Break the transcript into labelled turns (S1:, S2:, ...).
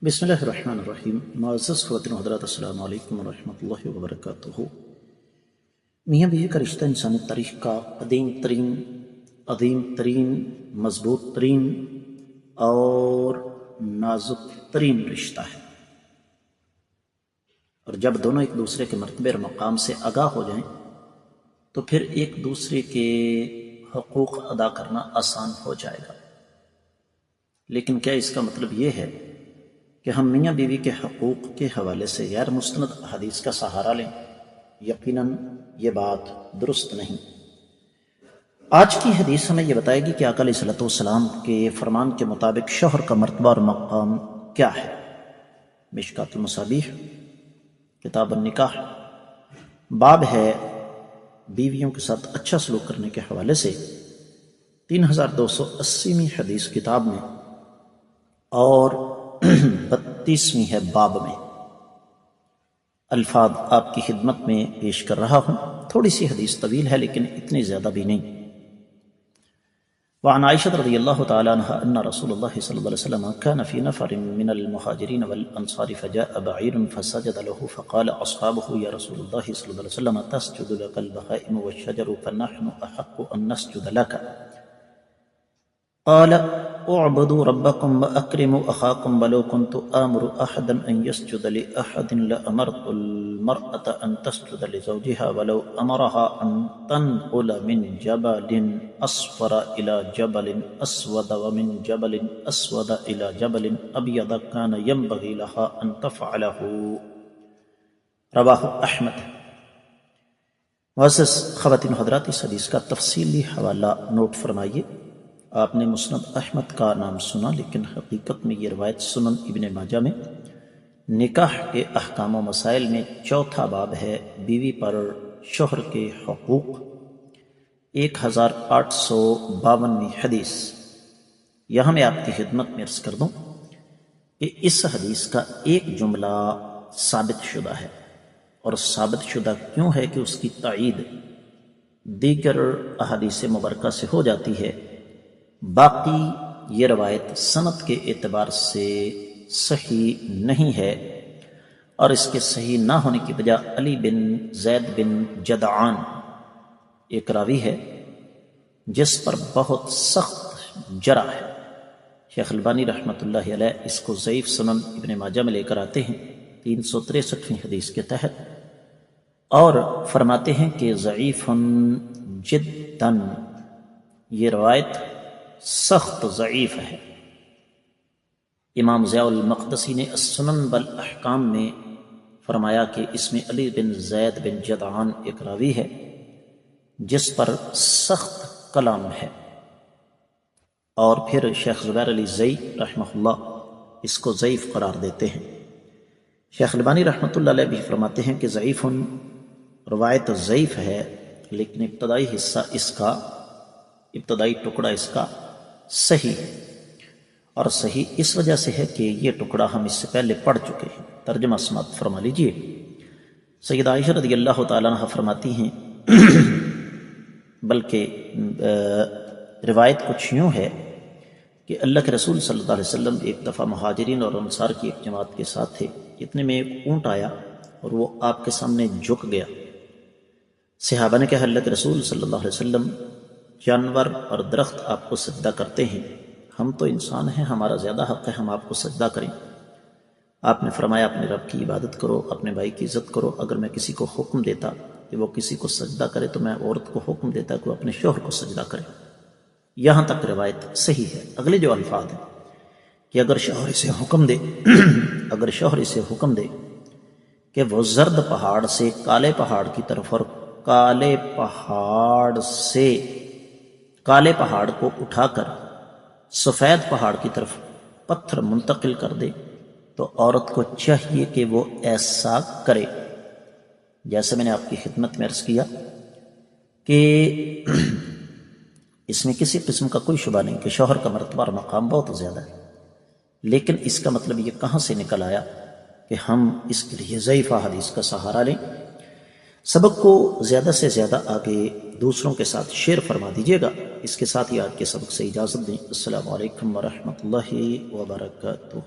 S1: بسم اللہ الرحمن الرحیم۔ معزز خواتین و حضرات، السلام علیکم ورحمۃ اللہ وبرکاتہ۔ میاں بیوی کا رشتہ انسانی تاریخ کا عظیم ترین، مضبوط ترین اور نازک ترین رشتہ ہے، اور جب دونوں ایک دوسرے کے مرتبے اور مقام سے آگاہ ہو جائیں تو پھر ایک دوسرے کے حقوق ادا کرنا آسان ہو جائے گا۔ لیکن کیا اس کا مطلب یہ ہے کہ ہم میاں بیوی کے حقوق کے حوالے سے غیر مستند احادیث کا سہارا لیں؟ یقیناً یہ بات درست نہیں۔ آج کی حدیث ہمیں یہ بتائے گی کہ آقا علیہ الصلوۃ والسلام کے فرمان کے مطابق شوہر کا مرتبہ اور مقام کیا ہے۔ مشکات المصابیح، کتاب النکاح، باب ہے بیویوں کے ساتھ اچھا سلوک کرنے کے حوالے سے 3280ویں حدیث کتاب میں اور 32ویں ہے باب میں۔ الفاظ آپ کی خدمت میں پیش کر رہا ہوں۔ تھوڑی سی حدیث طویل ہے لیکن اتنی زیادہ بھی نہیں۔ وعن عائشة رضی اللہ تعالی عنہ ان رسول اللہ صلی اللہ علیہ وسلم كان في نفر من المهاجرين والانصار فجاء بعير فسجد له فقال اصحابه يا رسول الله صلی اللہ علیہ وسلم تسجد لك البهائم والشجر فنحن احق ان نسجد لك قال اعبدوا ربكم واكرموا اخاكم ولو كنت امر احدا ان يسجد لاحد لامرت المراه ان تسجد لزوجها ولو امرها ان تنقل من جبل اصفر الى جبل اسود ومن جبل اسود الى جبل ابيض كان ينبغي لها ان تفعله رواه احمد۔ معزز خواتین و حضرات، اس حدیث کا تفصیلی حوالہ نوٹ فرمائیے۔ آپ نے مسند احمد کا نام سنا، لیکن حقیقت میں یہ روایت سنن ابن ماجہ میں نکاح کے احکام و مسائل میں چوتھا باب ہے، بیوی پر شوہر کے حقوق، 1852ویں حدیث۔ یہاں میں آپ کی خدمت میں عرض کر دوں کہ اس حدیث کا ایک جملہ ثابت شدہ ہے، اور ثابت شدہ کیوں ہے کہ اس کی تائید دیگر احادیث مبارکہ سے ہو جاتی ہے۔ باقی یہ روایت سند کے اعتبار سے صحیح نہیں ہے، اور اس کے صحیح نہ ہونے کی وجہ علی بن زید بن جدعان ایک راوی ہے جس پر بہت سخت جرح ہے۔ شیخ البانی رحمۃ اللہ علیہ اس کو ضعیف سنن ابن ماجہ میں لے کر آتے ہیں 363ویں حدیث کے تحت، اور فرماتے ہیں کہ ضعیف جداً، یہ روایت سخت ضعیف ہے۔ امام ضیاء المقدسی نے السنن والاحکام میں فرمایا کہ اس میں علی بن زید بن جدعان ایک راوی ہے جس پر سخت کلام ہے، اور پھر شیخ زبیر علی زئی رحمہ اللہ اس کو ضعیف قرار دیتے ہیں۔ شیخ البانی رحمۃ اللہ علیہ بھی فرماتے ہیں کہ ضعیف روایت ضعیف ہے، لیکن ابتدائی ٹکڑا اس کا صحیح ہے، اور صحیح اس وجہ سے ہے کہ یہ ٹکڑا ہم اس سے پہلے پڑھ چکے ہیں۔ ترجمہ سماعت فرما لیجئے۔ سیدہ عائشہ رضی اللہ تعالیٰ عنہ فرماتی ہیں، بلکہ روایت کچھ یوں ہے کہ اللہ کے رسول صلی اللہ علیہ وسلم ایک دفعہ مہاجرین اور انصار کی ایک جماعت کے ساتھ تھے۔ اتنے میں ایک اونٹ آیا اور وہ آپ کے سامنے جھک گیا۔ صحابہ نے کہا، اللہ کے رسول صلی اللہ علیہ وسلم، جانور اور درخت آپ کو سجدہ کرتے ہیں، ہم تو انسان ہیں، ہمارا زیادہ حق ہے ہم آپ کو سجدہ کریں۔ آپ نے فرمایا، اپنے رب کی عبادت کرو، اپنے بھائی کی عزت کرو۔ اگر میں کسی کو حکم دیتا کہ وہ کسی کو سجدہ کرے تو میں عورت کو حکم دیتا کہ وہ اپنے شوہر کو سجدہ کرے۔ یہاں تک روایت صحیح ہے۔ اگلے جو الفاظ ہیں کہ اگر شوہر اسے حکم دے کہ وہ زرد پہاڑ سے کالے پہاڑ کی طرف، اور کالے پہاڑ کو اٹھا کر سفید پہاڑ کی طرف پتھر منتقل کر دے، تو عورت کو چاہیے کہ وہ ایسا کرے۔ جیسے میں نے آپ کی خدمت میں عرض کیا کہ اس میں کسی قسم کا کوئی شبہ نہیں کہ شوہر کا مرتبہ اور مقام بہت زیادہ ہے، لیکن اس کا مطلب یہ کہاں سے نکل آیا کہ ہم اس کے لیے ضعیف حدیث کا سہارا لیں؟ سبق کو زیادہ سے زیادہ آگے دوسروں کے ساتھ شیئر فرما دیجیے گا۔ اس کے ساتھ ہی آج کے سبق سے اجازت دیں۔ السلام علیکم ورحمۃ اللہ وبرکاتہ۔